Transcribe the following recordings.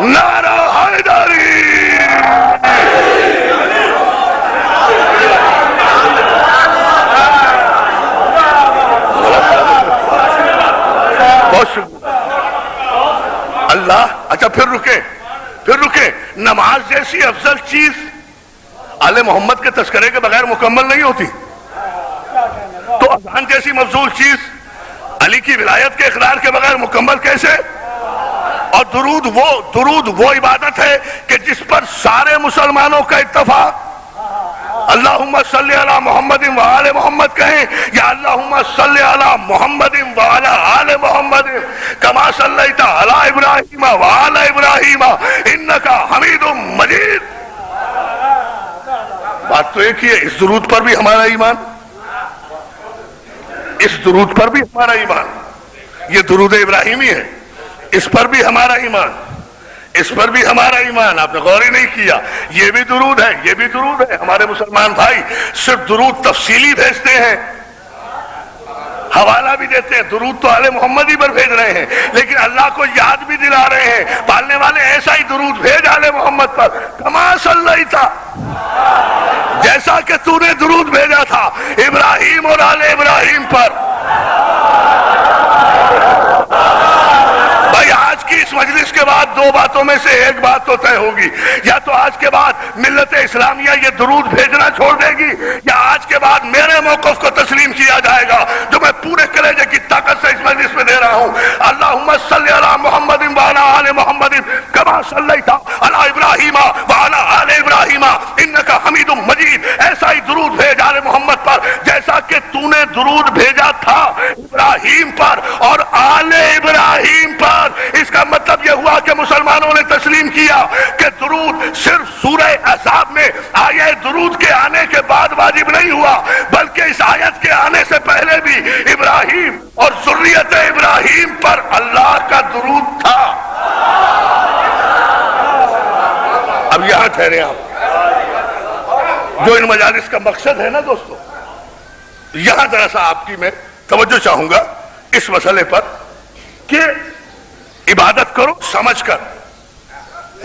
نعرہ حیدری، بہت شکریہ اللہ. اچھا پھر رکے. نماز جیسی افضل چیز آل محمد کے تذکرے کے بغیر مکمل نہیں ہوتی، تو اذان جیسی مفضول چیز علی کی ولایت کے اقرار کے بغیر مکمل کیسے؟ اور درود وہ عبادت ہے کہ جس پر سارے مسلمانوں کا اتفاق. اللہم صلی علی محمد وآل محمد کہیں یا اللہم صلی علی محمد وعلی آل محمد کما صلیت علی ابراہیم وعلی ابراہیم انکا حمید مجید. بات تو ایک ہی ہے. اس درود پر بھی ہمارا ایمان، اس درود پر بھی ہمارا ایمان. یہ درود ابراہیمی ہے، اس پر بھی ہمارا ایمان، اس پر بھی ہمارا ایمان. آپ نے غور ہی نہیں کیا. یہ بھی درود ہے، یہ بھی درود ہے. ہمارے مسلمان بھائی صرف درود تفصیلی بھیجتے ہیں، حوالہ بھی دیتے ہیں. درود تو آل محمد ہی پر بھیج رہے ہیں، لیکن اللہ کو یاد بھی دلا رہے ہیں. پالنے والے ایسا ہی درود بھیج آل محمد پر کما صلیت، جیسا کہ تو نے درود بھیجا تھا ابراہیم اور آل ابراہیم پر. بھائی آج کی اس مجلس کے بعد دو باتوں میں سے ایک بات تو طے ہوگی. یا تو آج کے بعد ملت اسلامیہ یہ درود بھیجنا چھوڑ دے گی، یا آج کے بعد میرے موقف کو تسلیم کیا جائے گا جو میں پورے کلیجے کی طاقت سے اس مجلس میں دے رہا ہوں. اللہم صلی علی محمد وعلی آل محمد کما صلیت علی ابراہیم وعلی آل ابراہیم انکا حمید مجید. ایسا ہی درود بھیج آل محمد پر جیسا کہ تو نے درود بھیجا تھا ابراہیم پر اور آل ابراہیم پر. اس کا مطلب یہ ہوا کہ مسلمانوں نے تسلیم کیا کہ درود صرف سورہ احزاب میں آیہ درود کے آنے کے بعد واجب نہیں ہوا، بلکہ اس آیت کے آنے سے پہلے بھی ابراہیم اور ذریت ابراہیم پر اللہ کا درود تھا. اب یہاں ٹھہرے آپ. جو ان مجالس کا مقصد ہے نا دوستو، یہاں ذرا سا آپ کی میں توجہ چاہوں گا اس مسئلے پر کہ عبادت کرو سمجھ کر،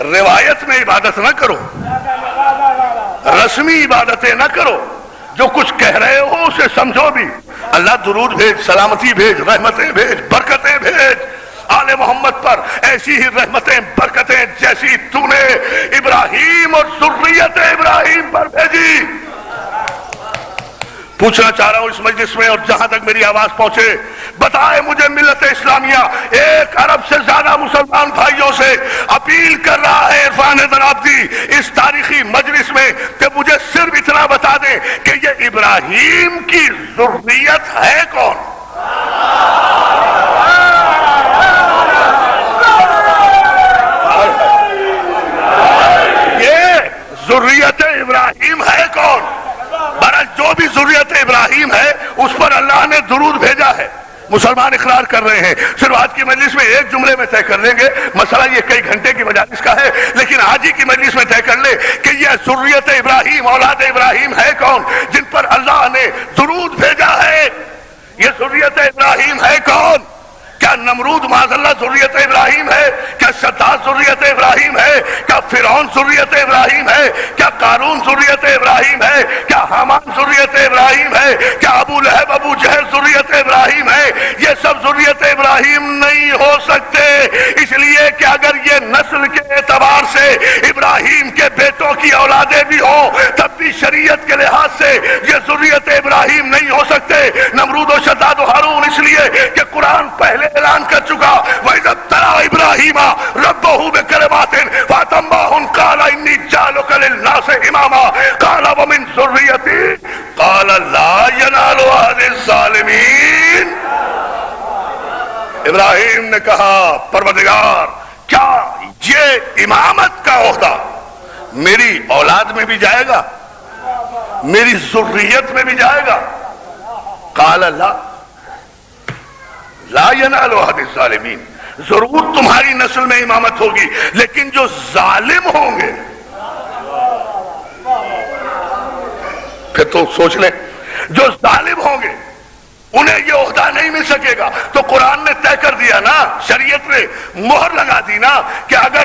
روایت میں عبادت نہ کرو، رسمی عبادتیں نہ کرو. جو کچھ کہہ رہے ہو اسے سمجھو بھی. اللہ درود بھیج، سلامتی بھیج، رحمتیں بھیج، برکتیں بھیج آل محمد پر. ایسی ہی رحمتیں برکتیں جیسی تو نے ابراہیم اور ذریت ابراہیم پر بھیجی. پوچھنا چاہ رہا ہوں اس مجلس میں اور جہاں تک میری آواز پہنچے، بتائے مجھے ملت اسلامیہ 1 ارب سے زیادہ مسلمان بھائیوں سے اپیل کر رہا ہے عرفان درابدی اس تاریخی مجلس میں کہ مجھے صرف اتنا بتا دیں کہ یہ ابراہیم کی ذریت ہے کون؟ یہ ذریت ابراہیم ہے کون؟ برعکس جو بھی ذریت ابراہیم ہے اس پر اللہ نے درود بھیجا ہے. مسلمان اقرار کر رہے ہیں. صرف آج کی مجلس میں ایک جملے میں طے کر لیں گے، مسئلہ یہ کئی گھنٹے کی مجالس کا ہے، لیکن آج ہی کی مجلس میں طے کر لیں کہ یہ ذریت ابراہیم اولاد ابراہیم ہے کون جن پر اللہ نے درود بھیجا ہے. یہ ذریت ابراہیم ہے کون؟ کیا نمرود معاذ اللہ ذریت ابراہیم ہے؟ کیا شداد ذریت ابراہیم ہے؟ کیا فرعون ذریت ابراہیم ہے؟ کیا قارون ذریت ابراہیم ہے؟ کیا حامان ذریت ابراہیم ہے؟ کیا ابو لہب ابو جہل ذریت ابراہیم ہے؟ یہ سب ذریت ابراہیم نہیں ہو سکتے، اس لیے کہ اگر یہ نسل کے اعتبار سے ابراہیم کے بیٹوں کی اولادیں بھی ہوں تب بھی شریعت کے لحاظ سے یہ ذریت ابراہیم نہیں ہو سکتے. نمرود و شداد و ہارون اس لیے کہ قرآن پہلے اعلان کر چکا وَإِذَا ابْتَلَىٰ إِبْرَاهِيمَ رَبَّهُ بِكَلِمَاتٍ فَأَتَمَّهُنَّ قَالَ إِنِّي جَاعِلُكَ لِلنَّاسِ إِمَامًا قَالَ وَمِن ذُرِّيَّتِي قَالَ لَا يَنَالُ عَهْدِ الظَّالِمِينَ. ابراہیم نے کہا پروردگار کیا یہ امامت کا عہدہ میری اولاد میں بھی جائے گا، میری ذریت میں بھی جائے گا؟ قَالَ لا ينال عہد الظالمین. ضرور تمہاری نسل میں امامت ہوگی لیکن جو ظالم ہوں گے، پھر تو سوچ لیں، جو ظالم ہوں گے انہیں یہ عہدہ نہیں مل سکے گا. تو قرآن نے طے کر دیا نا، شریعت نے مہر لگا دی نا کہ اگر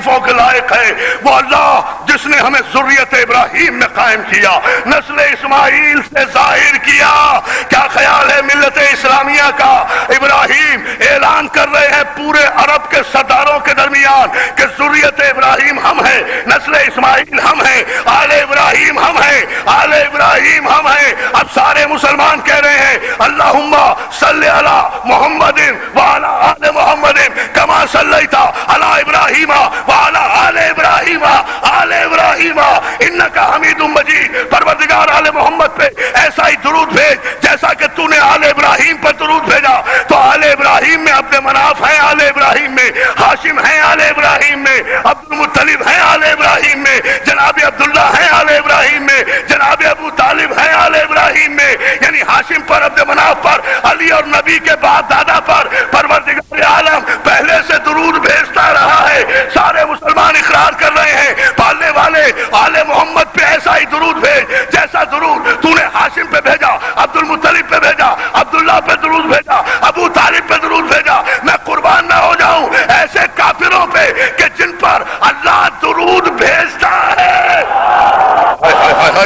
تعریفوں کے لائق ہے، وہ اللہ جس نے ہمیں ذریت ابراہیم میں قائم کیا، نسل اسماعیل سے ظاہر کیا۔ کیا خیال ہے ملت اسلامیہ کا؟ ابراہیم اعلان کر رہے ہیں پورے عرب کے سرداروں کے درمیان کہ ذریت ابراہیم ہم ہیں، نسل اسماعیل ہم ہیں، آل ابراہیم ہم ہیں، آل ابراہیم ہم ہیں۔ اب سارے مسلمان کہہ رہے ہیں اللہم صلی علی محمد وعلی آل محمد کما صلیت علی ابراہیم وعلی آل ابراہیم آل ابراہیم انک حمید مجید۔ پروردگار آل محمد پہ ایسا ہی درود بھیج جیسا کہ تو نے آل ابراہیم پر درود بھیجا۔ تو آل ابراہیم میں عبد مناف ہیں، آل ابراہیم میں ہاشم ہیں، آل ابراہیم میں عبد المطلب ہیں، آل ابراہیم میں جناب عبداللہ ہیں، آل ابراہیم میں جناب ابو طالب ہیں، آل ابراہیم میں، یعنی ہاشم پر، عبد مناف پر، علی اور نبی کے باپ دادا پر پروردگار عالم پہلے سے درود بھیجتا رہا ہے۔ سارے مسلمان اقرار کر رہے ہیں پالنے والے آل محمد پہ ایسا ہی درود بھیج جیسا درود تو نے ہاشم پہ بھیجا، عبد المطلب پہ بھیجا، عبداللہ پہ درود بھیجا، ابو طالب پہ درود بھیجا۔ میں قربان نہ ہو جاؤں ایسے کافروں پہ کہ جن پر اللہ درود بھیجتا ہے۔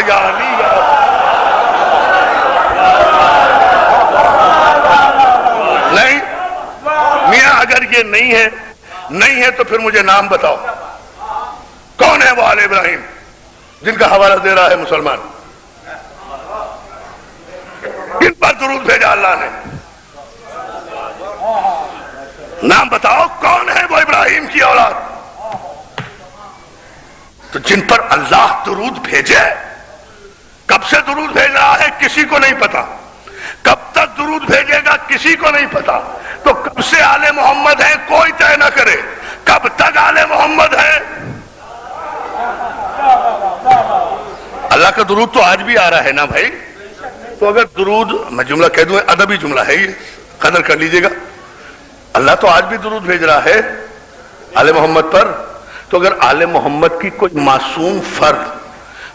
یا علی نہیں میاں، اگر یہ نہیں ہے تو پھر مجھے نام بتاؤ کون ہے وہ آل ابراہیم جن کا حوالہ دے رہا ہے مسلمان؟ کن پر درود بھیجا اللہ نے؟ نام بتاؤ کون ہے وہ ابراہیم کی اولاد؟ تو جن پر اللہ درود بھیجے، کب سے درود بھیج رہا ہے کسی کو نہیں پتا، کب تک درود بھیجے گا کسی کو نہیں پتا۔ تو کب سے آل محمد ہے کوئی طے نہ کرے، کب تک آل محمد ہے؟ اللہ کا درود تو آج بھی آ رہا ہے نا بھائی۔ تو اگر درود، میں جملہ کہہ دوں ادبی جملہ ہے یہ، قدر کر لیجئے گا، اللہ تو آج بھی درود بھیج رہا ہے آل محمد پر۔ تو اگر آل محمد کی کوئی معصوم فرد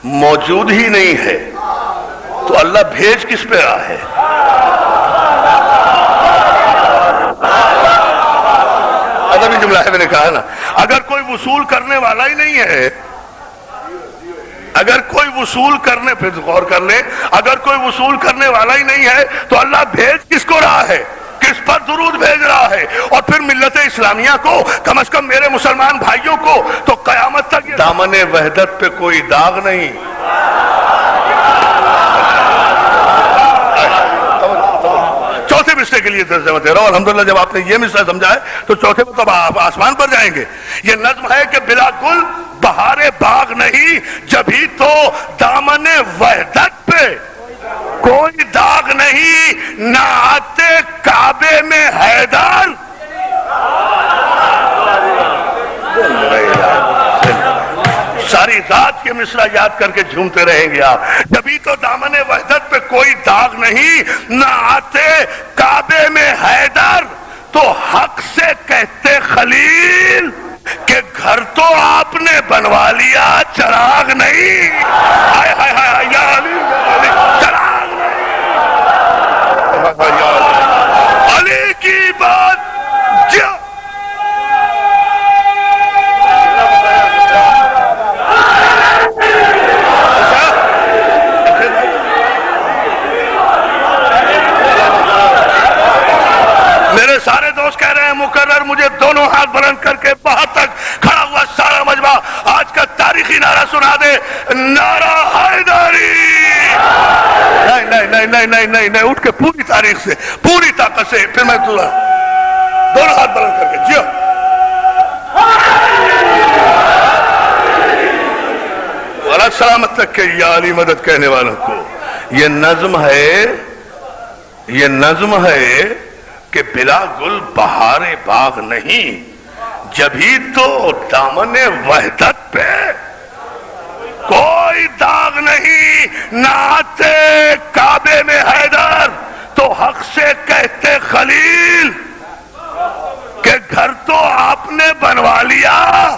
موجود ہی نہیں ہے تو اللہ بھیج کس پہ رہا ہے؟ ادبی جملہ ہے، میں نے کہا نا۔ اگر کوئی وصول کرنے والا ہی نہیں ہے، اگر کوئی وصول کرنے، پھر غور کر لیں، اگر کوئی وصول کرنے والا ہی نہیں ہے تو اللہ بھیج کس کو رہا ہے؟ کس پر درود بھیج رہا ہے؟ اور پھر ملت اسلامیہ کو، کم از کم میرے مسلمان بھائیوں کو تو قیامت تک دامن وحدت پہ کوئی داغ نہیں۔ چوتھے مسئلے کے لیے ترجمہ دے رہا ہوں، الحمدللہ جب آپ نے یہ مسئلہ سمجھا ہے تو چوتھے میں تو آپ آسمان پر جائیں گے۔ یہ نظم ہے کہ بلا گل بہار باغ نہیں، جبھی تو دامن وحدت پہ کوئی داغ نہیں، نہ آتے کعبے میں حیدر۔ ساری رات کے مصرع یاد کر کے جھومتے رہیں گے آپ۔ جبھی تو دامن وحدت پہ کوئی داغ نہیں، نہ آتے کعبے میں حیدر، تو حق سے کہتے خلیل کہ گھر تو آپ نے بنوا لیا، چراغ نہیں۔ ہائے ہائے ہائے یا علی، چراغ نہیں۔ علی کی بات جو میرے سارے دوست کہہ رہے ہیں مقرر مجھے دونوں ہاتھ بلند کر کے باہر تک کھڑا ہوا سارا مجمع آج کا تاریخی نعرہ سنا دے، نعرہ حیدری۔ نہیں، اٹھ کے پوری تاریخ سے، پوری طاقت سے، پھر میں دونوں ہاتھ بلند کر کے جیو۔ غلط سلامت تک کے یا علی مدد کہنے والوں کو یہ نظم ہے کہ بلا گل بہار باغ نہیں، جبھی تو دامن وحدت پہ کوئی داغ نہیں، نہ آتے کعبے میں حیدر، تو حق سے کہتے خلیل کہ گھر تو آپ نے بنوا لیا۔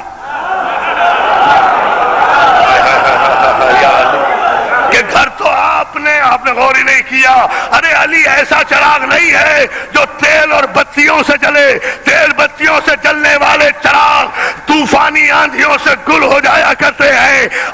کہ گھر تو آپ نے غور ہی نہیں کیا۔ ارے علی ایسا چراغ نہیں ہے جو تیل اور بتیوں سے جلے، تیل بتیوں سے جلنے والے چراغ طوفانی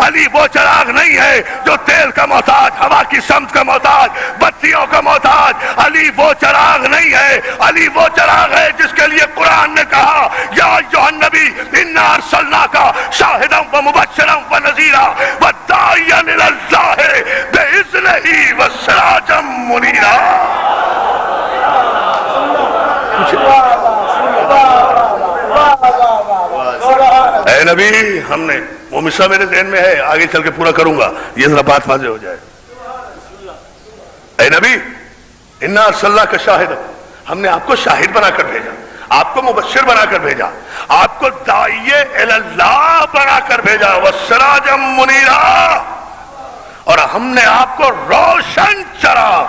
علی وہ چراغ نہیں ہے جو تیل کا محتاج، ہوا کی سمت کا محتاج، بتیوں کا محتاج. علی وہ چراغ نہیں ہے، علی وہ چراغ ہے جس کے لیے قرآن نے کہا یا ایھا النبی انا ارسلناک شاہدا ومبشرا ونذیرا وداعیا الی اللہ باذنہ وسراجا منیرا. اے نبی، ہم نے وہ مصرع میرے ذہن میں ہے، آگے چل کے پورا کروں گا، یہ ذرا بات واضح ہو جائے. اے نبی انا ارسلناک شاہدا، ہم نے آپ کو شاہد بنا کر بھیجا، آپ کو مبشر بنا کر بھیجا، آپ کو داعی الی اللہ بنا کر بھیجا، وسراجا منیرا، اور ہم نے آپ کو روشن چراغ.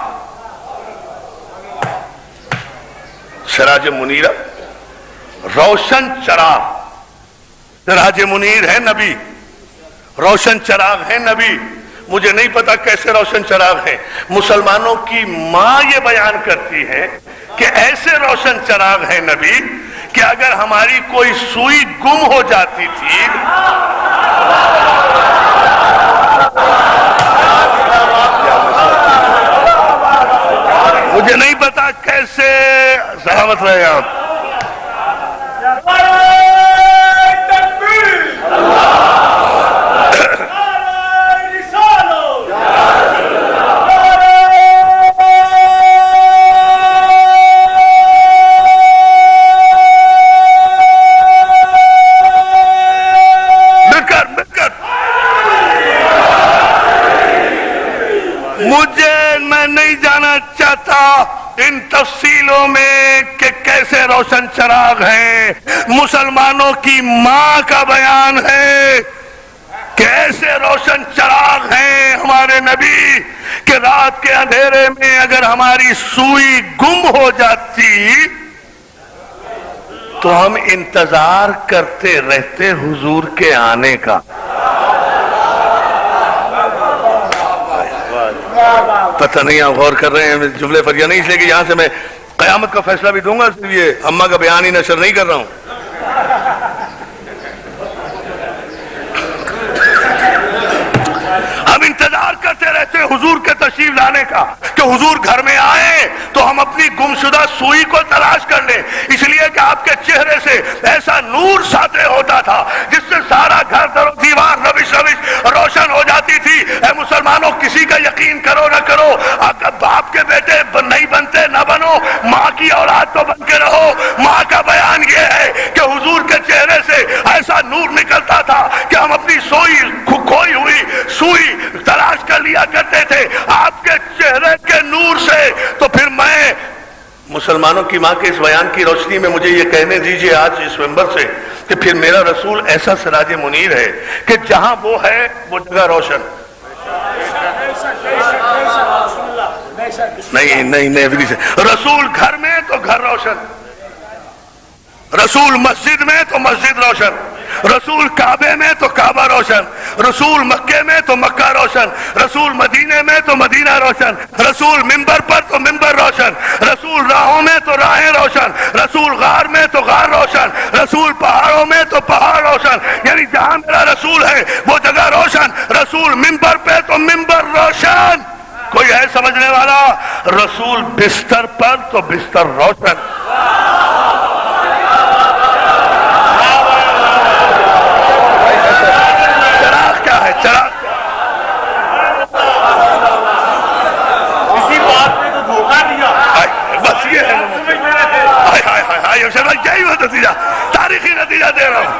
سراج منیرا، روشن چراغ. سراج منیر ہے نبی، روشن چراغ ہے نبی. مجھے نہیں پتا کیسے روشن چراغ ہیں. مسلمانوں کی ماں یہ بیان کرتی ہے کہ ایسے روشن چراغ ہیں نبی کہ اگر ہماری کوئی سوئی گم ہو جاتی تھی، مجھے نہیں پتا کیسے. سلامت رہے آپ. میں نہیں جانا چاہتا ان تفصیلوں میں کہ کیسے روشن چراغ ہیں. مسلمانوں کی ماں کا بیان ہے کہ ایسے روشن چراغ ہیں ہمارے نبی کہ رات کے اندھیرے میں اگر ہماری سوئی گم ہو جاتی تو ہم انتظار کرتے رہتے حضور کے آنے کا. پتہ نہیں آپ غور کر رہے ہیں جملے پر یا نہیں، اس لیے کہ یہاں سے میں قیامت کا فیصلہ بھی دوں گا، صرف یہ اماں کا بیان ہی نشر نہیں کر رہا ہوں. ہم انتظار کرتے رہتے حضور کے تشریف لانے کا کہ حضور گھر میں آئے تو ہم اپنی گمشدہ سوئی کو تلاش کر لیں. اس لیے کہ آپ کے چہرے سے ایسا نور ساطع ہوتا تھا جس سے سارا گھر در و دیوار روش روشن ہو جاتی تھی. اے مسلمانوں، کسی کا یقین کرو نہ کرو، اگر باپ کے بیٹے نہیں بنتے نہ بنو، ماں کی اولاد تو بن کے رہو. ماں کا بیان یہ ہے کہ حضور کے چہرے سے ایسا نور نکلتا تھا کہ ہم اپنی کھوئی ہوئی سوئی تلاش کر لیا کرتے تھے آپ کے چہرے کے نور سے. تو پھر میں مسلمانوں کی ماں کے اس بیان کی روشنی میں مجھے یہ کہنے دیجئے آج اس منبر سے کہ پھر میرا رسول ایسا سراج منیر ہے کہ جہاں وہ ہے وہ جگہ روشن. نہیں رسول گھر میں تو گھر روشن، رسول مسجد میں تو مسجد روشن، رسول کعبے میں تو کعبہ روشن، رسول مکے میں تو مکہ روشن، رسول مدینے میں تو مدینہ روشن، رسول منبر پر تو منبر روشن، رسول راہوں میں تو راہیں روشن، رسول غار میں تو غار روشن، رسول پہاڑوں میں تو پہاڑ روشن. یعنی جہاں میرا رسول ہے وہ جگہ روشن. رسول منبر پہ تو منبر روشن. کوئی ہے سمجھنے والا؟ رسول بستر پر تو بستر روشن. چراغ کیا ہے؟ چراغ اسی بات نے تو دھوکہ دیا. بس یہ ہے. یہی وہ نتیجہ، تاریخی نتیجہ دے رہا ہوں.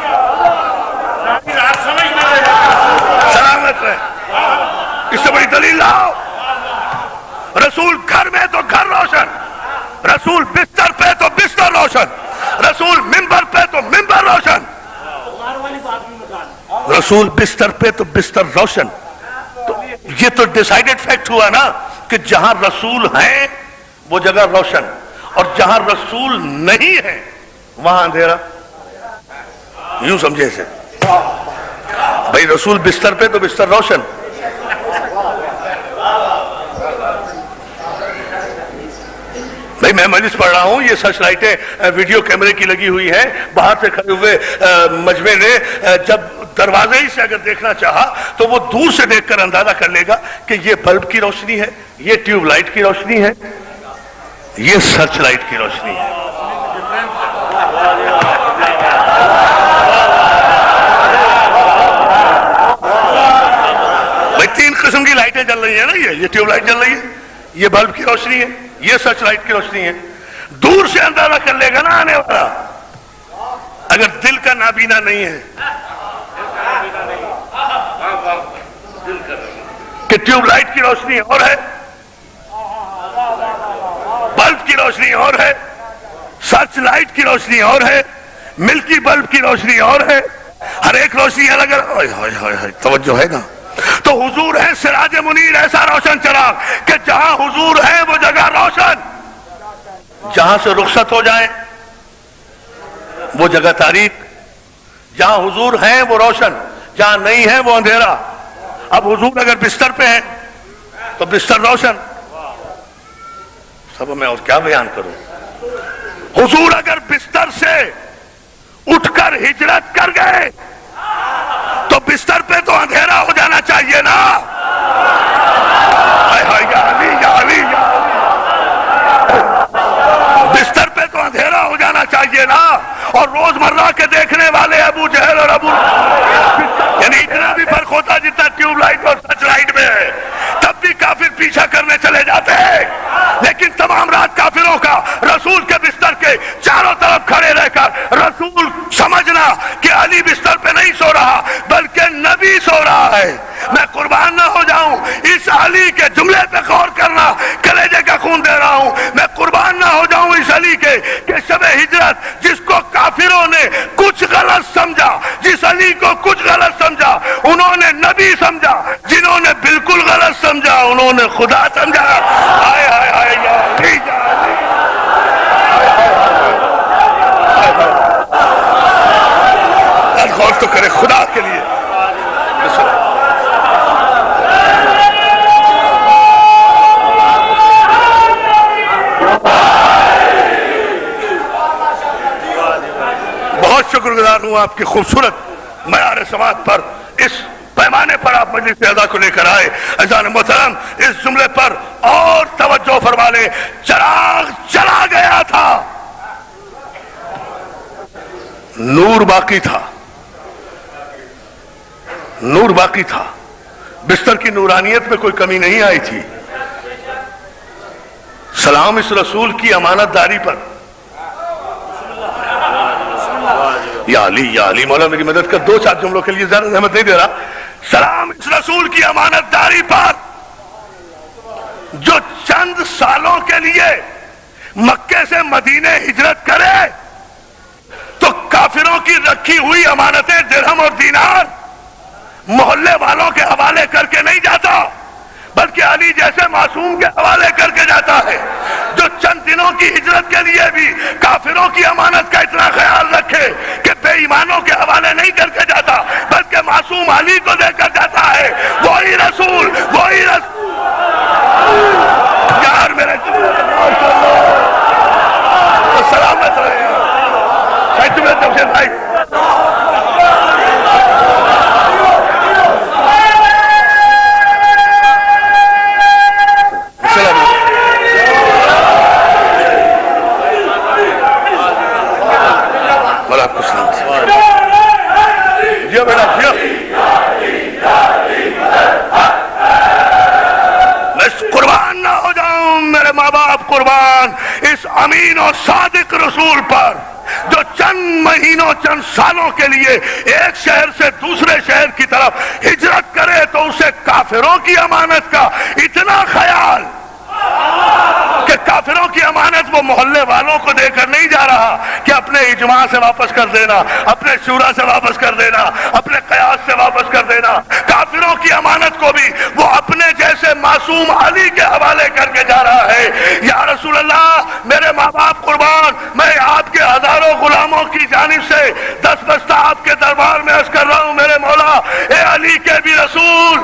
سلامت رہے. اس سے بڑی دلیل لاؤ. رسول گھر میں تو گھر روشن، رسول بستر پہ تو بستر روشن، رسول منبر پہ تو منبر روشن. رسول بستر پہ تو بستر روشن. تو یہ تو ڈیسائیڈڈ فیکٹ ہوا نا کہ جہاں رسول ہیں وہ جگہ روشن، اور جہاں رسول نہیں ہے وہاں اندھیرا. یوں سمجھے اسے بھائی، رسول بستر پہ تو بستر روشن. بھائی میں مجلس پڑھ رہا ہوں، یہ سرچ لائٹیں ویڈیو کیمرے کی لگی ہوئی ہیں. باہر سے کھڑے ہوئے مجمع نے جب دروازے ہی سے اگر دیکھنا چاہا تو وہ دور سے دیکھ کر اندازہ کر لے گا کہ یہ بلب کی روشنی ہے، یہ ٹیوب لائٹ کی روشنی ہے، یہ سرچ لائٹ کی روشنی ہے۔ بھائی 3 قسم کی لائٹیں جل رہی ہیں نا، یہ ٹیوب لائٹ جل رہی ہے، یہ بلب کی روشنی ہے، یہ سرچ لائٹ کی روشنی ہے۔ دور سے اندازہ کر لے گا نا آنے والا، اگر دل کا نابینا نہیں ہے کہ ٹیوب لائٹ کی روشنی اور ہے، بلب کی روشنی اور ہے، سرچ لائٹ کی روشنی اور ہے، ملکی بلب کی روشنی اور ہے، ہر ایک روشنی الگ الگ۔ توجہ ہے نا؟ تو حضور ہے سراج منیر، ایسا روشن چراغ کہ جہاں حضور ہے وہ جگہ روشن، جہاں سے رخصت ہو جائیں وہ جگہ تاریک، جہاں حضور ہیں وہ روشن، جہاں نہیں ہے وہ اندھیرا۔ اب حضور اگر بستر پہ ہیں تو بستر روشن، سب میں اور کیا بیان کروں۔ حضور اگر بستر سے اٹھ کر ہجرت کر گئے تو بستر پہ تو اندھیرا ہو جانا چاہیے نا۔ یا علی یا علی یا بستر پہ تو اندھیرا ہو جانا چاہیے نا۔ اور روزمرہ کے دیکھنے والے ابو جہل اور یعنی اتنا بھی فرق ہوتا جتنا ٹیوب لائٹ اور سرچ لائٹ میں ہے، تب بھی کافر پیچھا کرنے چلے جاتے ہیں، لیکن تمام رات کافروں کا رسول کے بستر کے چاروں طرف کھڑے رہ کر رسول سمجھنا کہ علی بستر پہ نہیں سو رہا بلکہ نبی سو رہا ہے۔ میں قربان نہ ہو جاؤں، اس علی کے جملے پہ غور کرنا، کلیجے کا خون دے رہا ہوں، میں قربان نہ ہو جاؤں اس علی کے کہ شب ہجرت جس کو کافروں نے کچھ غلط سمجھا، جس علی کو کچھ غلط سمجھا انہوں نے نبی سمجھا، جنہوں نے بالکل غلط سمجھا انہوں نے خدا سمجھا۔ ہائے ہائے ہائے یا علی یا علی، غور تو کرے خدا کے لیے۔ بہت شکر گزار ہوں آپ کی خوبصورت معیار سماعت پر، اس پیمانے پر آپ مجلس اعزاز کو لے کر آئے۔ عزیزان محترم، اس جملے پر اور توجہ فرما لیں، چراغ چلا گیا تھا، نور باقی تھا، نور باقی تھا، بستر کی نورانیت میں کوئی کمی نہیں آئی تھی۔ سلام اس رسول کی امانت داری پر۔ یا علی مولا میری مدد کر، 2-4 جملوں کے لیے زیادہ زحمت نہیں دے رہا۔ سلام اس رسول کی امانت داری پر جو چند سالوں کے لیے مکے سے مدینے ہجرت کرے تو کافروں کی رکھی ہوئی امانتیں درہم اور دینار محلے والوں کے حوالے کر کے نہیں جاتا بلکہ علی جیسے معصوم کے حوالے کر کے جاتا ہے، جو چند دنوں کی ہجرت کے لیے بھی کافروں کی امانت کا اتنا خیال رکھے کہ بے ایمانوں کے حوالے نہیں کر کے جاتا بلکہ معصوم علی کو دے کر جاتا ہے۔ وہی رسول، وہی رسول یار میرے سلامت رہے جمشید بھائی۔ قربان نہ ہو جاؤں میرے ماں باپ قربان اس امین و صادق رسول پر جو چند مہینوں چند سالوں کے لیے ایک شہر سے دوسرے شہر کی طرف ہجرت کرے تو اسے کافروں کی امانت کا اتنا خیال کہ کافروں کی امانت وہ محلے والوں کو دے کر نہیں جا رہا کہ اپنے اجماع سے واپس کر دینا، اپنے شورا سے واپس کر دینا، اپنے قیاس سے واپس کر دینا، کافروں کی امانت کو بھی وہ اپنے جیسے معصوم علی کے حوالے کر کے جا رہا ہے۔ یا رسول اللہ میرے ماں باپ قربان، میں آپ کے ہزاروں غلاموں کی جانب سے 10 بستہ آپ کے دربار میں عرض کر رہا ہوں میرے مولا، اے علی کے بھی رسول،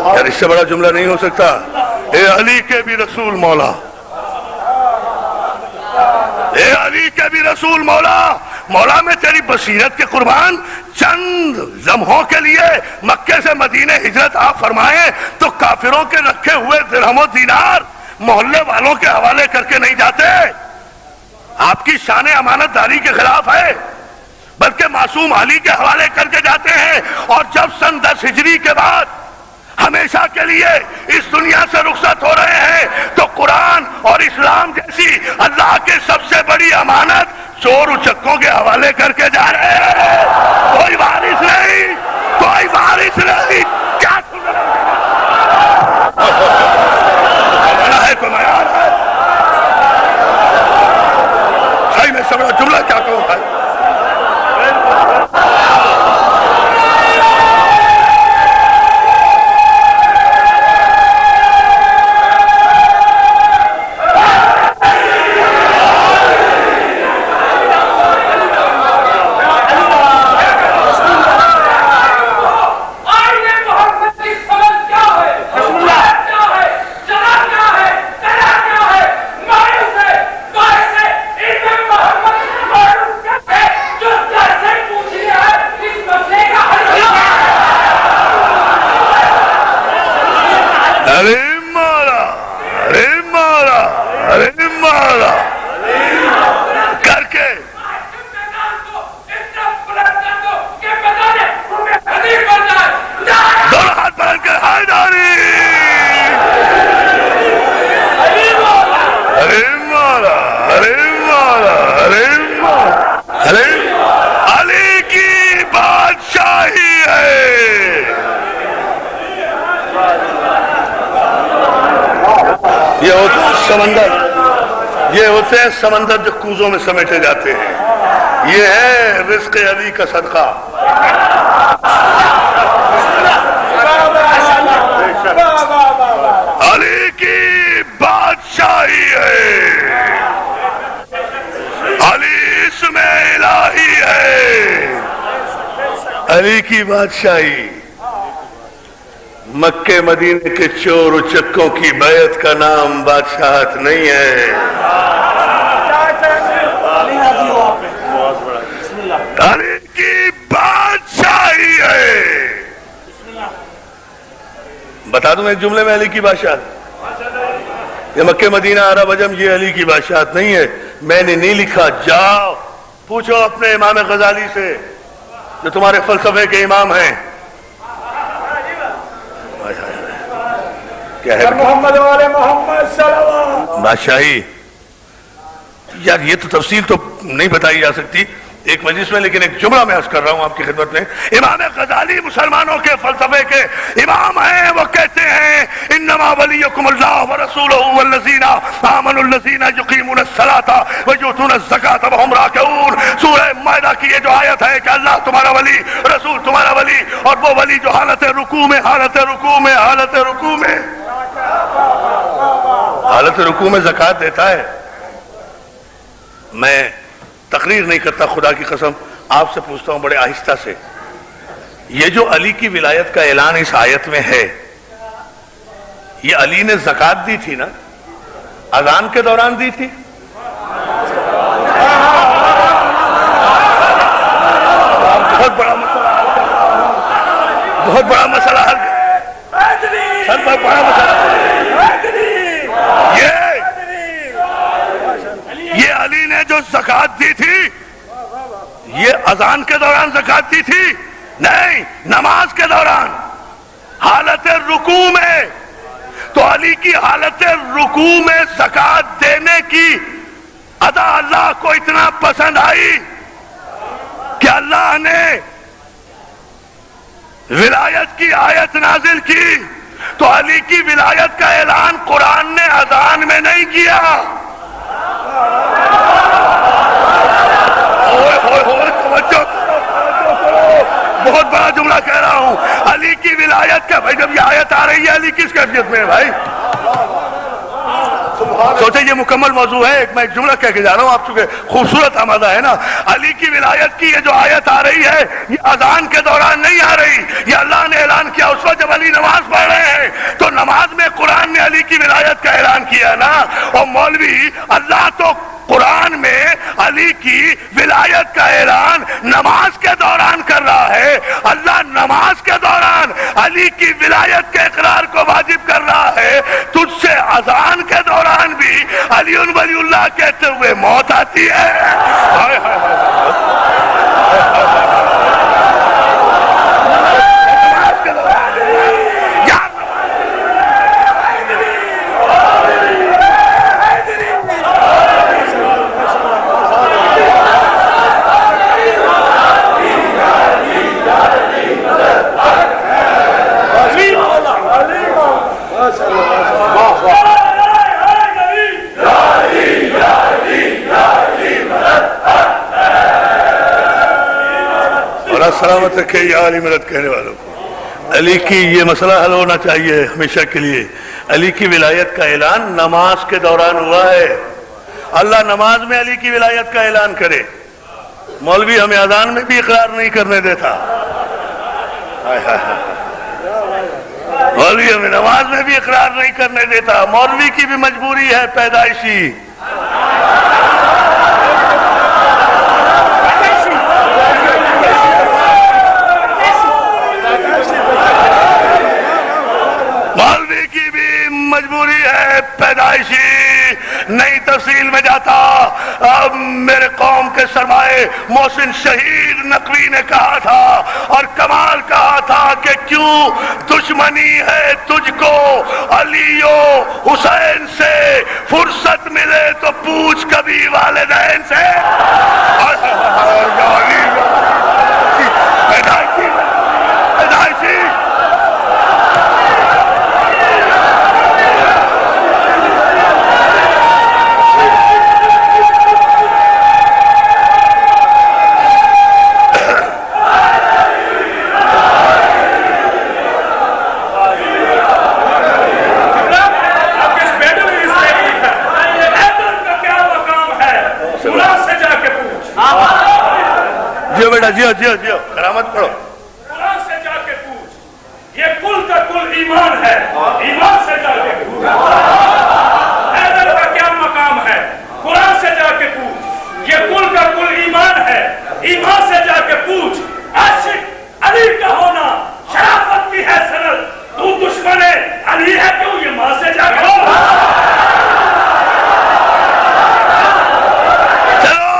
یار اس سے بڑا جملہ نہیں ہو سکتا، اے علی کے بھی رسول مولا، اے علی علی کے بھی رسول مولا میں تیری بصیرت کے قربان چند لمحوں کے لیے مکے سے مدینے ہجرت آپ فرمائیں تو کافروں کے رکھے ہوئے درہم و دینار محلے والوں کے حوالے کر کے نہیں جاتے؟ آپ کی شان امانت داری کے خلاف ہے، بلکہ معصوم علی کے حوالے کر کے جاتے ہیں۔ اور جب سن 10 ہجری کے بعد ہمیشہ کے لیے اس دنیا سے رخصت ہو رہے ہیں تو قرآن اور اسلام جیسی اللہ کے سب سے بڑی امانت چور اچکوں کے حوالے کر کے جا رہے ہیں۔ کوئی وارث نہیں، کوئی وارث نہیں۔ کیا سن رہے ہے؟ کوئی معیار ہے؟ بھائی میں سب جملہ کیا کہوں بھائی؟ یہ ہوتے ہیں سمندر جو کوزوں میں سمیٹے جاتے ہیں۔ یہ ہے رزق علی کا صدقہ۔ علی کی بادشاہی ہے، علی اسم الہی ہے، علی کی بادشاہی۔ مکے مدینے کے چور و چکوں کی بیعت کا نام بادشاہت نہیں ہے۔ علی کی بادشاہی ہے۔ بتا دوں ایک جملے میں علی کی بادشاہت، یہ مکے مدینہ عرب عجم یہ علی کی بادشاہت نہیں ہے۔ میں نے نہیں لکھا، جاؤ پوچھو اپنے امام غزالی سے جو تمہارے فلسفے کے امام ہیں۔ کیا ہے محمد والے محمد صلی اللہ بادشاہی؟ یار یہ تو تفصیل تو نہیں بتائی جا سکتی ایک مجلس میں، لیکن ایک جملہ میں عرض کر رہا ہوں آپ کی خدمت میں۔ امام غزالی مسلمانوں کے فلسفے کے امام ہیں۔ وہ کہتے ہیں انما ولیکم اللہ ورسولہ والذین آمنوا الذین یقیمون الصلاۃ ویؤتون الزکاۃ وہم راکعون۔ سورہ مائدہ کی یہ جو آیت ہے کہ اللہ تمہارا ولی، رسول تمہارا ولی، اور وہ ولی جو حالت رکوع میں زکوٰۃ دیتا ہے۔ میں تقریر نہیں کرتا، خدا کی قسم آپ سے پوچھتا ہوں بڑے آہستہ سے، یہ جو علی کی ولایت کا اعلان اس آیت میں ہے، یہ علی نے زکوٰۃ دی تھی نا؟ اذان کے دوران دی تھی؟ بہت بڑا مسئلہ حل سر، بہت بڑا مسئلہ۔ یہ علی نے جو زکوٰۃ دی تھی، یہ اذان کے دوران زکوٰۃ دی تھی؟ نہیں، نماز کے دوران حالت رکوع میں۔ تو علی کی حالت رکوع میں زکوٰۃ دینے کی ادا اللہ کو اتنا پسند آئی کہ اللہ نے ولایت کی آیت نازل کی۔ تو علی کی ولایت کا اعلان قرآن نے اذان میں نہیں کیا۔ بہت بڑا جملہ کہہ رہا ہوں، علی کی ولایت کا۔ بھائی جب یہ آیت آ رہی ہے، علی کس کیفیت میں ہے بھائی؟ سوچے یہ مکمل موضوع ہے، میں ایک جملہ کہہ کے جا رہا ہوں، آپ چونکہ خوبصورت آمادہ ہے نا۔ علی کی ولایت کی یہ جو آیت آ رہی ہے، یہ اذان کے دوران نہیں آ رہی، یہ اللہ نے اعلان کیا اس وقت جب علی نماز پڑھ رہے ہیں۔ تو نماز میں قرآن نے علی کی ولایت کا اعلان کیا نا۔ اور مولوی، اللہ تو قرآن میں علی کی ولایت کا اعلان نماز کے دوران کر رہا ہے، اللہ نماز کے دوران علی کی ولایت کے اقرار کو واجب کر رہا ہے، تجھ سے اذان کے دوران بھی علی ولی اللہ کہتے ہوئے موت آتی ہے۔ سلامت رکھے یا علی مدد کہنے والوں کو۔ علی کی یہ مسئلہ حل ہونا چاہیے ہمیشہ کے لیے۔ علی کی ولایت کا اعلان نماز کے دوران ہوا ہے، اللہ نماز میں علی کی ولایت کا اعلان کرے، مولوی ہمیں اذان میں بھی اقرار نہیں کرنے دیتا، مولوی ہمیں نماز میں بھی اقرار نہیں کرنے دیتا، مولوی کی بھی مجبوری ہے پیدائشی۔ مولوی کی بھی مجبوری ہے پیدائشی، نئی تفصیل میں جاتا۔ اب میرے قوم کے سرمائے محسن شہید نقوی نے کہا تھا اور کمال کہا تھا کہ کیوں دشمنی ہے تجھ کو علی و حسین سے، فرصت ملے تو پوچھ کبھی والدین سے۔ پیدائشی پیدائشی جیو جیو جیو کرامت پڑھو۔ قرآن سے جا کے پوچھ، یہ کل کا کل ایمان ہے، ایمان سے جا کے پوچھ حیدر کا کیا مقام ہے، قرآن سے جا کے پوچھ، یہ کل کا کل ایمان ہے، ایمان سے جا کے پوچھ۔ عاشق علی کا ہونا شرافت کی ہے سند، تو دشمن علی ہے کیوں، یہ ماں سے جا کے چلو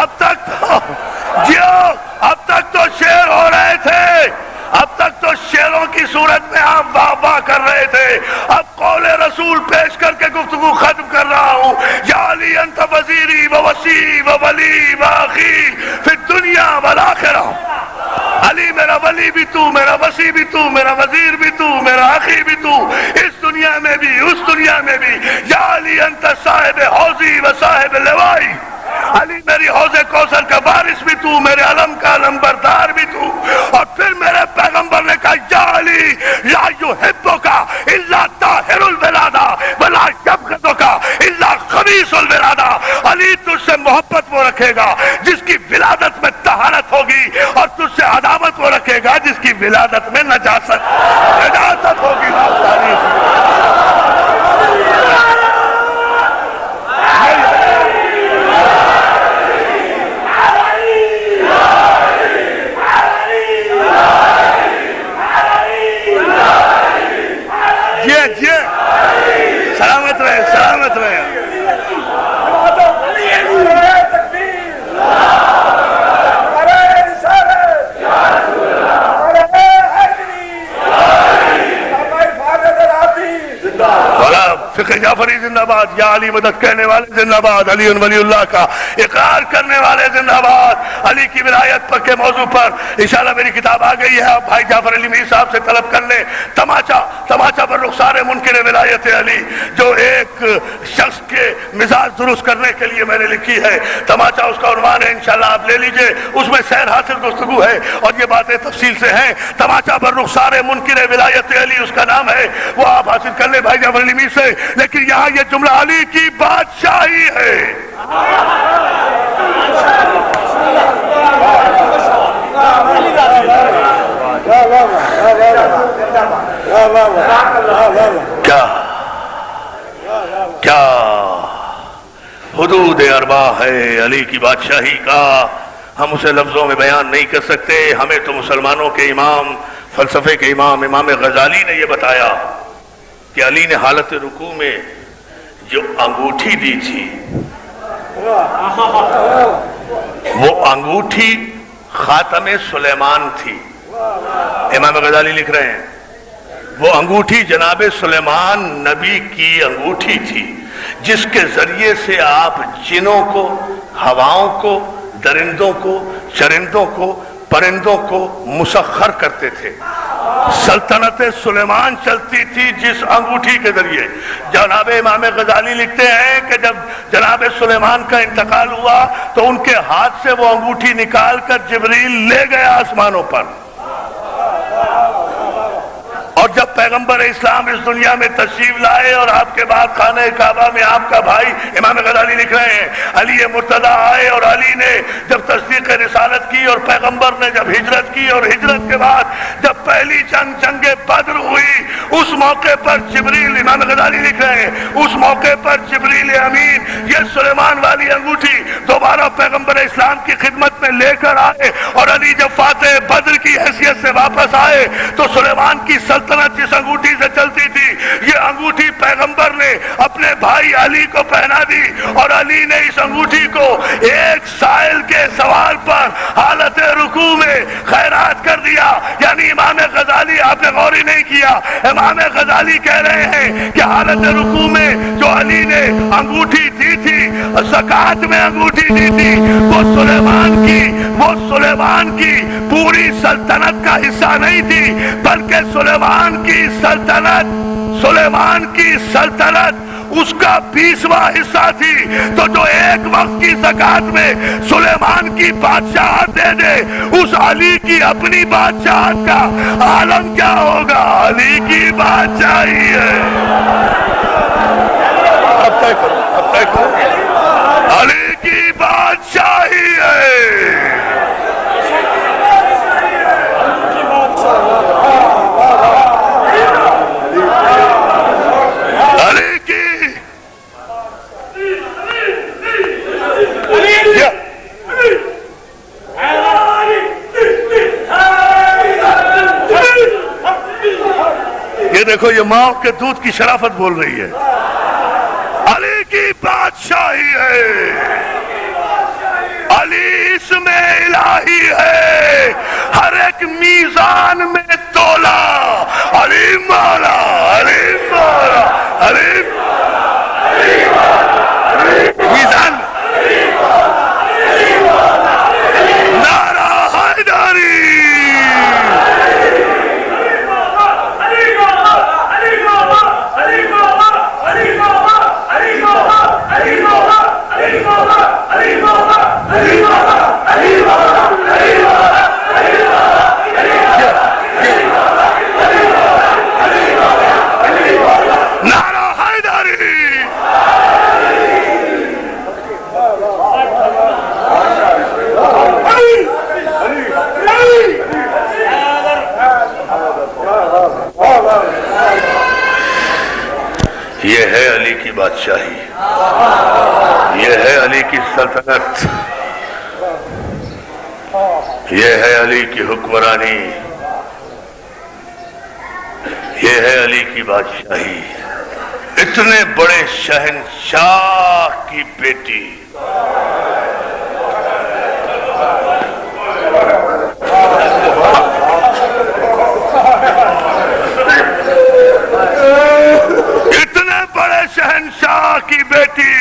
اب تک تو جیو، اب تک تو شعر ہو رہے تھے، اب تک تو شعروں کی صورت میں آپ واہ واہ کر رہے تھے، اب قول رسول پیش کر کے گفتگو ختم کر رہا ہوں۔ یا علی انت وزیری و وسی و ولی و اخی فی الدنیا والآخرہ، علی میرا ولی بھی تو، میرا وسی بھی تو، میرا وزیر بھی تو، میرا اخی بھی تو، اس دنیا میں بھی اس دنیا میں بھی۔ یا علی انت صاحب حوضی و صاحب لوائی، علی میری حوض کوثر کا وارث بھی تو، میرے علم کا علمبردار بھی تو۔ اور پھر میرے پیغمبر نے کہا یا علی لا یحبک الا طاہر الولادہ ولا یبغضک الا خبیث الولادہ، علی تجھ سے محبت وہ رکھے گا جس کی ولادت میں طہارت ہوگی، اور تجھ سے عداوت وہ رکھے گا جس کی ولادت میں نجاست ہوگی۔ سلامت رہے سلامت رہے۔ فقہ جعفری زندہ باد، یا علی مدد کہنے والے زندہ باد، علی ولی اللہ کا اقرار کرنے والے زندہ باد، علی کی ولایت پر کے موضوع پر انشاءاللہ میری کتاب آ گئی ہے، آپ بھائی جعفر علی میر صاحب سے طلب کر لیں۔ تماچا پر رخسار منکر ولایت علی، جو ایک شخص کے مزاج درست کرنے کے لیے میں نے لکھی ہے، تماچا اس کا عنوان ہے، انشاءاللہ آپ لے لیجئے، اس میں سیر حاصل گفتگو ہے اور یہ باتیں تفصیل سے ہیں۔ تماچا پر رخسار منکر ولایت علی اس کا نام ہے، وہ آپ حاصل کر لیں بھائی جعفر علی میر سے۔ لیکن یہاں یہ جملہ علی کی بادشاہی ہے، کیا حدود اربع ہے علی کی بادشاہی کا، ہم اسے لفظوں میں بیان نہیں کر سکتے۔ ہمیں تو مسلمانوں کے امام، فلسفے کے امام امام غزالی نے یہ بتایا کہ علی نے حالت رکوع میں جو انگوٹھی دی تھی، وہ انگوٹھی خاتم سلیمان تھی۔ امام غزالی لکھ رہے ہیں وہ انگوٹھی جناب سلیمان نبی کی انگوٹھی تھی، جس کے ذریعے سے آپ جنوں کو، ہواؤں کو، درندوں کو، چرندوں کو، پرندوں کو مسخر کرتے تھے۔ سلطنت سلیمان چلتی تھی جس انگوٹھی کے ذریعے۔ جناب امام غزالی لکھتے ہیں کہ جب جناب سلیمان کا انتقال ہوا تو ان کے ہاتھ سے وہ انگوٹھی نکال کر جبریل لے گیا آسمانوں پر، اور جب پیغمبر اسلام اس دنیا میں تشریف لائے اور آپ کے بعد خانہ کعبہ میں آپ کا بھائی امام غزالی لکھ رہے ہیں علی مرتضیٰ آئے، اور علی نے جب تصدیق رسالت کی اور پیغمبر نے جب ہجرت کی، اور ہجرت کے بعد جب پہلی جنگ بدر ہوئی، اس موقع پر جبریل، امام غزالی لکھ رہے ہیں اس موقع پر جبریل امین یہ سلیمان والی انگوٹھی دوبارہ پیغمبر اسلام کی خدمت میں لے کر آئے، اور علی جب فاتح بدر کی حیثیت سے واپس آئے تو سلیمان کی سلطنت جس انگوٹھی سے چلتی تھی، یہ انگوٹھی پیغمبر نے اپنے بھائی علی کو پہنا دی، اور علی نے اس انگوٹھی کو ایک سائل کے سوال پر حالت رکوع میں خیرات کر دیا۔ یعنی امام غزالی، آپ نے غور ہی نہیں کیا، امام غزالی کہہ رہے ہیں کہ حالت رکوع میں جو علی نے انگوٹھی دی تھی، زکوٰۃ میں انگوٹھی دی تھی، وہ سلیمان کی پوری سلطنت کا حصہ نہیں تھی، بلکہ سلیمان کی سلطنت اس کا 20واں حصہ تھی۔ تو جو ایک وقت کی زکوٰۃ میں سلیمان کی بادشاہت دے دے، اس علی کی اپنی بادشاہت کا عالم کیا ہوگا؟ علی کی بادشاہی ہے۔ اب طے کرو علی کی بادشاہی ہے۔ یہ دیکھو، یہ ماں کے دودھ کی شرافت بول رہی ہے، علی کی بادشاہی ہے، علی اسم الہی ہے، ہر ایک میزان میں تولا، علی مولا، علی مولا، علی میزان، نعرہ حیدری، یہ ہے علی کی بادشاہی، یہ ہے علی کی سلطنت، یہ ہے علی کی حکمرانی، یہ ہے علی کی بادشاہی۔ اتنے بڑے شہنشاہ کی بیٹی، اتنے بڑے شہنشاہ کی بیٹی،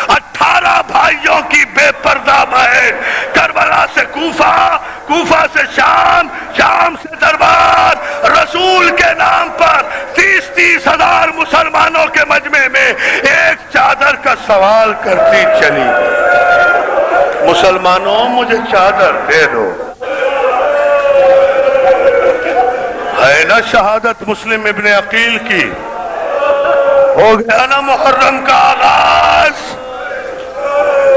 18 بھائیوں کی بے پردہ بہن، کربلا سے کوفہ، کوفہ سے شام، شام سے دربار، رسول کے نام پر 30 ہزار مسلمانوں کے مجمع میں ایک چادر کا سوال کرتی چلی، مسلمانوں مجھے چادر دے دو۔ ہے نا شہادت مسلم ابن عقیل کی، ہو گیا نا محرم کا آغاز،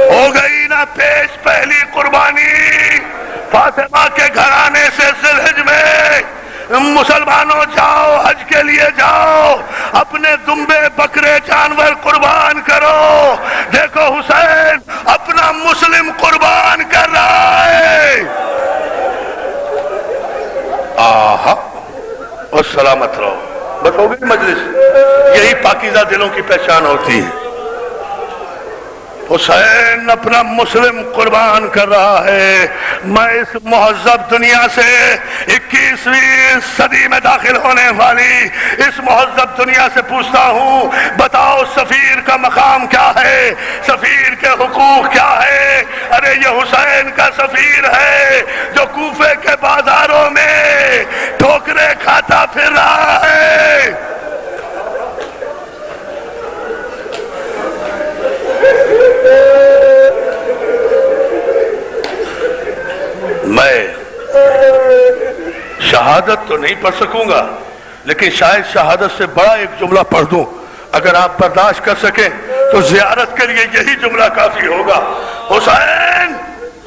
ہو گئی نا پیش پہلی قربانی فاطمہ کے گھرانے سے ذوالحج میں۔ مسلمانوں جاؤ، حج کے لیے جاؤ، اپنے دمبے بکرے جانور قربان کرو۔ دیکھو حسین مسلم قربان کر رہا ہے. آہا اور سلامت رہو. بس ہو گئی مجلس. یہی پاکیزہ دلوں کی پہچان ہوتی ہے. حسین اپنا مسلم قربان کر رہا ہے. میں اس مہذب دنیا سے 21ویں صدی میں داخل ہونے والی اس مہذب دنیا سے پوچھتا ہوں، بتاؤ سفیر کا مقام کیا ہے؟ سفیر کے حقوق کیا ہے؟ ارے یہ حسین کا سفیر ہے جو کوفے کے بازاروں میں ٹھوکریں کھاتا پھر رہا ہے. میں شہادت تو نہیں پڑھ سکوں گا، لیکن شاید شہادت سے بڑا ایک جملہ پڑھ دوں. اگر آپ برداشت کر سکیں تو زیارت کے لیے یہی جملہ کافی ہوگا. حسین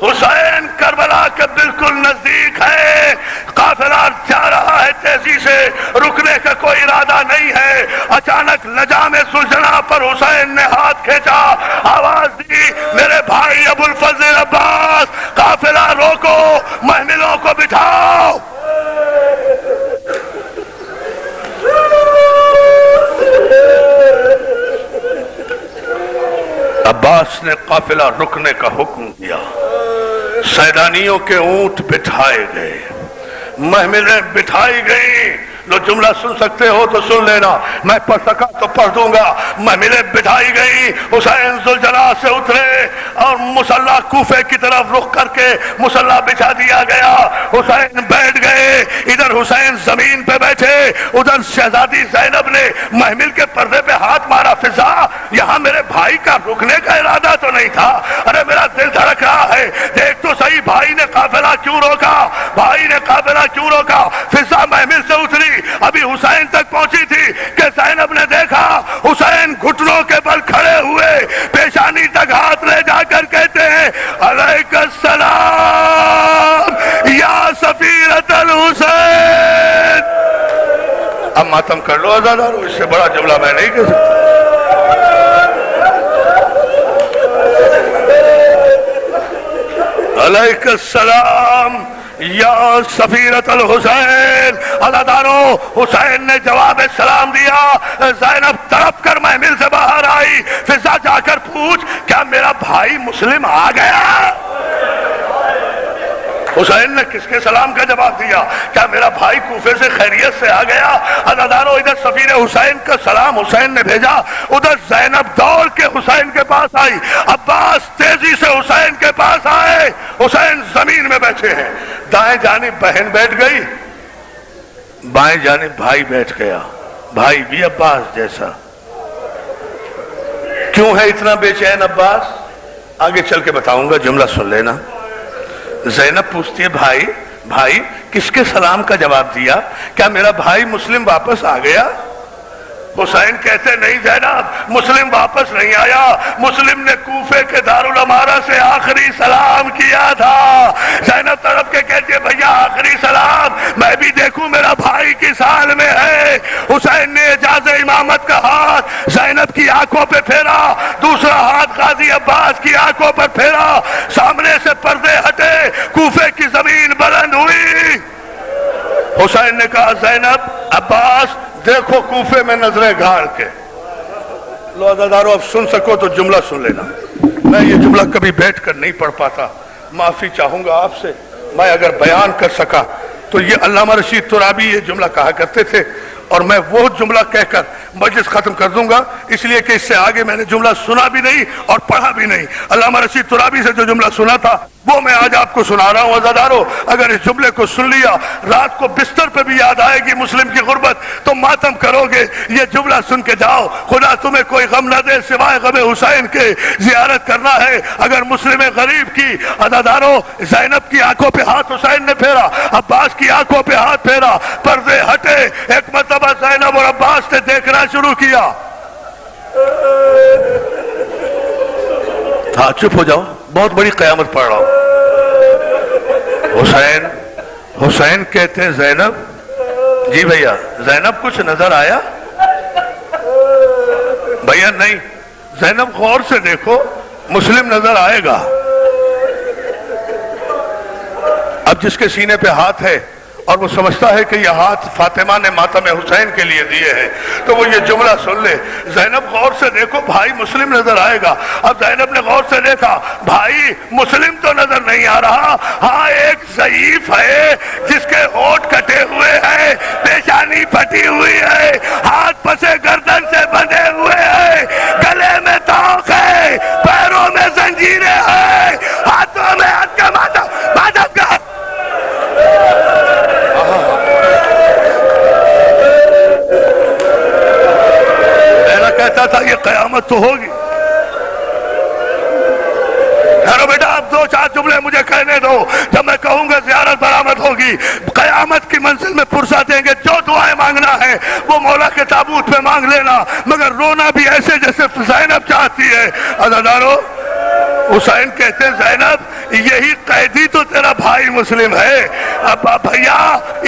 حسین کربلا کے بالکل نزدیک ہے. قافلہ جا رہا ہے تیزی سے، رکنے کا کوئی ارادہ نہیں ہے. اچانک لجام سلجنا پر حسین نے ہاتھ کھینچا، آواز دی، میرے بھائی ابو الفضل عباس، قافلہ روکو، محملوں کو بٹھاؤ. عباس نے قافلہ رکنے کا حکم دیا. سیدانیوں کے اونٹ بٹھائے گئے، محملیں بٹھائی گئیں. لو جملہ سن سکتے ہو تو سن لینا، میں پڑھ سکا تو پڑھ دوں گا. محملیں بٹھائی گئیں، حسین ذوالجلال سے اترے اور مصلی کوفے کی طرف رخ کر کے مصلی بچھا دیا گیا. حسین بیٹھ گئے، ادھر حسین زمین پہ بیٹھے، ادھر شہزادی زینب نے محمل کے پردے پہ ہاتھ مارا. فضا، یہاں میرے بھائی کا رکنے کا ارادہ تو نہیں تھا. ارے میرا دل دھڑک رہا ہے، دیکھ تو صحیح بھائی نے قافلہ کیوں روکا، بھائی نے قافلہ کیوں روکا. فضا محمل سے اتری، ابھی حسین تک پہنچی تھی کہ زینب نے دیکھا حسین گھٹنوں کے بل کھڑے ہوئے، پیشانی تک ہاتھ لے جا کر کہتے ہیں، علیک السلام یا سفیرۃ الحسین. اب ماتم کر لو عزادارو، اس سے بڑا جملہ میں نہیں کہہ سکتا. علیک السلام یا سفیرۃ الحسین. عزادارو، حسین نے جواب سلام دیا. زینب تڑپ کر محمل سے باہر آئی. فضا، جا کر پوچھ، کیا میرا بھائی مسلم آ گیا؟ حسین نے کس کے سلام کا جواب دیا؟ کیا میرا بھائی کوفے سے خیریت سے آ گیا؟ عزادارو، ادھر سفیر حسین کا سلام حسین نے بھیجا، ادھر زینب دوڑ کے حسین کے پاس آئی. عباس تیزی سے حسین کے پاس آئے. حسین زمین میں بیٹھے ہیں، دائیں جانب بہن بیٹھ گئی، بائیں جانب بھائی بیٹھ گیا. بھائی بھی عباس جیسا. کیوں ہے اتنا بے چین عباس؟ آگے چل کے بتاؤں گا، جملہ سن لینا. زینب پوچھتی ہے، بھائی کس کے سلام کا جواب دیا؟ کیا میرا بھائی مسلم واپس آ گیا؟ حسین کہتے، نہیں زینب، مسلم واپس نہیں آیا. مسلم نے کوفے کے دارالامارہ سے آخری سلام کیا تھا. زینب تڑپ کے کہتی ہے، بھیا آخری سلام میں بھی دیکھوں میرا بھائی کس حال میں ہے. حسین نے اجازت امامت کا ہاتھ زینب کی آنکھوں پہ پھیرا، دوسرا ہاتھ غازی عباس کی آنکھوں پر پھیرا. سامنے سے پردے ہٹے، کوفے کی زمین بلند ہوئی. حسین نے کہا، زینب، عباس، دیکھو کوفے میں نظریں گاڑ کے. لو عزادارو، اب سن سکو تو جملہ سن لینا. میں یہ جملہ کبھی بیٹھ کر نہیں پڑھ پاتا، معافی چاہوں گا آپ سے. میں اگر بیان کر سکا تو یہ علامہ رشید ترابی یہ جملہ کہا کرتے تھے، اور میں وہ جملہ کہہ کر مجلس ختم کر دوں گا، اس لیے کہ اس سے آگے میں نے جملہ سنا بھی نہیں اور پڑھا بھی نہیں. علامہ رشید ترابی سے جو جملہ سنا تھا وہ میں آج آپ کو سنا رہا ہوں. عزادارو، اگر اس جملے کو سن لیا، رات کو بستر پہ بھی یاد آئے گی مسلم کی غربت، تو ماتم کرو گے. یہ جملہ سن کے جاؤ، خدا تمہیں کوئی غم نہ دے سوائے غم حسین کے. زیارت کرنا ہے اگر مسلم غریب کی. عزادارو، زینب کی آنکھوں پہ ہاتھ حسین نے پھیرا، عباس کی آنکھوں پہ ہاتھ پھیرا، پردے ہٹے. ایک مرتبہ زینب اور عباس نے دیکھنا شروع کیا. ہاں چپ ہو جاؤ، بہت بڑی قیامت پڑھ رہا ہوں. حسین کہتے ہیں، زینب، جی بھیا، زینب کچھ نظر آیا؟ بھیا نہیں. زینب غور سے دیکھو، مسلم نظر آئے گا. اب جس کے سینے پہ ہاتھ ہے اور وہ سمجھتا ہے کہ یہ ہاتھ فاطمہ نے ماتم حسین کے لیے دیے ہیں، تو وہ یہ جملہ سن لے، زینب غور سے دیکھو بھائی مسلم نظر آئے گا۔ اب زینب نے غور سے دیکھا، بھائی مسلم تو نظر نہیں آ رہا، ہاں ایک ضعیف ہے جس کے ہونٹ کٹے ہوئے ہیں، پیشانی پھٹی ہوئی ہے، ہاتھ پسے گردن سے بندھے ہوئے ہیں، گلے میں طوق ہے، پیروں میں زنجیریں ہیں، ہاتھوں میں ہاتھ کا ماتم کا کہتا تھا یہ قیامت تو ہوگی۔ ٹھہرو بیٹا، اب دو چار جملے مجھے کہنے دو، جب میں کہوں گا زیارت برآمد ہوگی، قیامت کی منزل میں فرصت دیں گے، جو دعائیں مانگنا ہے وہ مولا کے تابوت پہ مانگ لینا، مگر رونا بھی ایسے جیسے زینب چاہتی ہے۔ عزادارو، حسین کہتے ہیں زینب یہی قیدی تو تیرا بھائی مسلم ہے، اب بھیا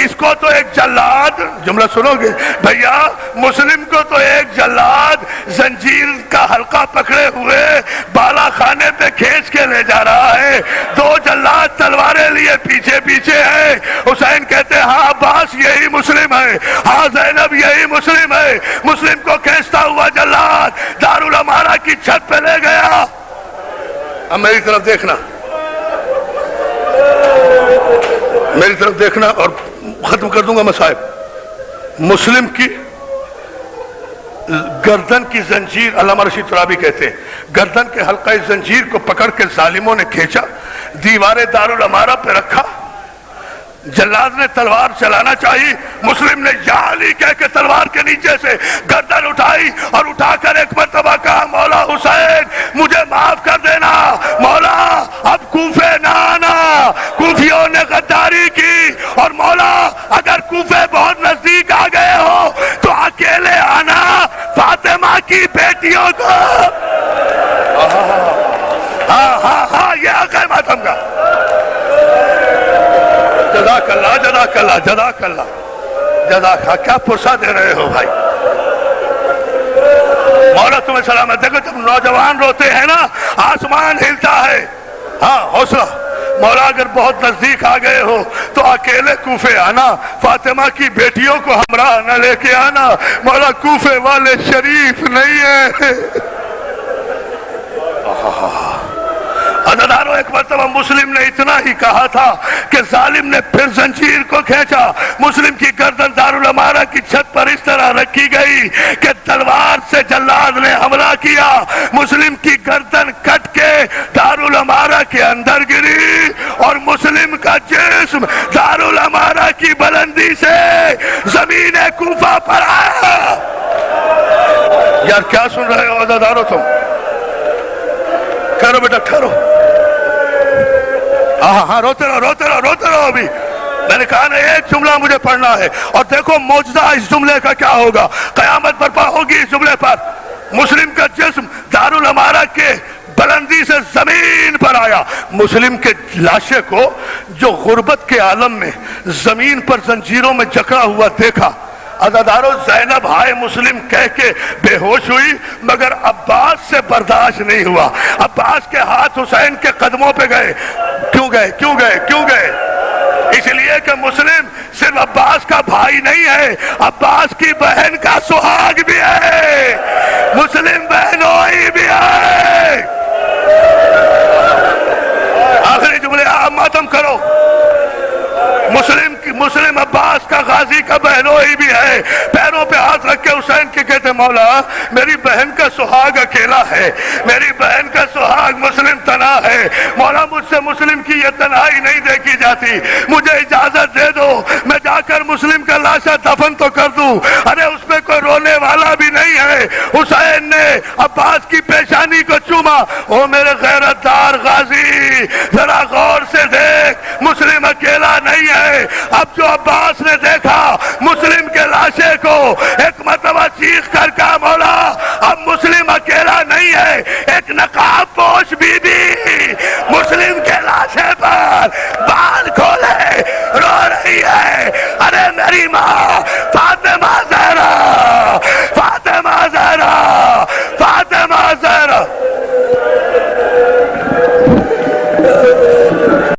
اس کو تو ایک جلاد، جملہ سنو گے، بھیا مسلم کو تو ایک جلاد زنجیر کا حلقہ پکڑے ہوئے بالا خانے پہ کھینچ کے لے جا رہا ہے، دو جلاد تلواریں لیے پیچھے پیچھے ہیں۔ حسین کہتے ہیں ہاں عباس یہی مسلم ہے، ہاں زینب یہی مسلم ہے۔ مسلم کو کھینچتا ہوا جلاد دارالامارہ کی چھت پہ لے گیا۔ اب میری طرف دیکھنا، میری طرف دیکھنا اور ختم کر دوں گا مصائب۔ مسلم کی گردن کی زنجیر، علامہ رشید ترابی کہتے ہیں گردن کے حلقہ زنجیر کو پکڑ کے ظالموں نے کھینچا، دیوار دارالامارہ پہ رکھا، جلاد نے تلوار چلانا چاہی، مسلم نے یا علی کہہ کے تلوار کے نیچے سے گردن اٹھائی اور اٹھا کر ایک مرتبہ کہا مولا حسین مجھے معاف کر دینا، مولا اب کوفے نہ آنا، کوفیوں نے غداری کی، اور مولا اگر کوفے بہت نزدیک آ گئے ہو تو اکیلے آنا، فاطمہ کی بیٹیوں کو۔ ہاں ہاں ہاں یہ حق ہے ماتم کا۔ جزاک اللہ جزاک اللہ جزاک اللہ جزاک اللہ، کیا پرسہ دے رہے ہو بھائی، مولا تمہیں سلامت۔ دیکھو جب نوجوان روتے ہیں نا آسمان ہلتا ہے، ہاں حوصلہ، مولا اگر بہت نزدیک آ گئے ہو تو اکیلے کوفے آنا، فاطمہ کی بیٹیوں کو ہمراہ نہ لے کے آنا، مولا کوفے والے شریف نہیں ہیں۔ عزادارو ایک مرتبہ مسلم نے اتنا ہی کہا تھا کہ ظالم نے پھر زنجیر کو کھینچا، مسلم کی گردن دارالامارہ کی چھت پر اس طرح رکھی گئی کہ تلوار سے جلاد نے حملہ کیا، مسلم کی گردن کٹ کے دارالامارہ کے اندر گری اور مسلم کا جسم دارالامارہ کی بلندی سے زمین کوفہ پر آیا۔ یار کیا سن رہے ہو عزادارو تم؟ ٹھہرو بیٹا ٹھہرو، ہاں ہاں روتے رہو روتے رہو روتے رہو۔ ابھی میں نے کہا نا ایک جملہ مجھے پڑھنا ہے، اور دیکھو معجزہ اس جملے کا کیا ہوگا، قیامت برپا ہوگی اس جملے پر۔ مسلم کا جسم دارالامارہ کے بلندی سے زمین پر آیا، مسلم کے لاشے کو جو غربت کے عالم میں زمین پر زنجیروں میں جکڑا ہوا دیکھا، عزادارو زینب ہائے مسلم کہہ کے بے ہوش ہوئی، مگر عباس سے برداشت نہیں ہوا، عباس کے ہاتھ حسین کے قدموں پہ گئے۔ کیوں گئے کیوں گئے کیوں گئے؟ اس لیے کہ مسلم صرف عباس کا بھائی نہیں ہے، عباس کی بہن کا سہاگ بھی ہے، مسلم بہنوئی بھی ہے۔ آخری جملے آپ ماتم کرو، مسلم عباس کا غازی کا بہنوئی بھی ہے، پیروں پہ ہاتھ رکھ کے حسین کے کہتے مولا میری بہن کا سہاگ اکیلا ہے، میری بہن کا سہاگ مسلم تنہا ہے، مولا مجھ سے مسلم کی یہ تنہائی نہیں دیکھی جاتی، مجھے اجازت دے دو میں جا کر مسلم کا لاشا دفن تو کر دوں۔ ارے اس میں کوئی رونے والا بھی نہیں ہے۔ حسین نے عباس کی پیشانی کو چوما، او میرے غیرت دار غازی ذرا غور سے دیکھ، مسلم اکیلا نہیں ہے۔ اب جو عباس نے دیکھا مسلم کے لاشے کو، ایک مرتبہ چیخ کر کہا مولا اب مسلم اکیلا نہیں ہے، ایک نقاب پوش بی بی مسلم کے لاشے پر بال کھولے رو رہی ہے، ارے میری ماں فاطمہ زہرا، فاطمہ زہرا، فاطمہ زہرا۔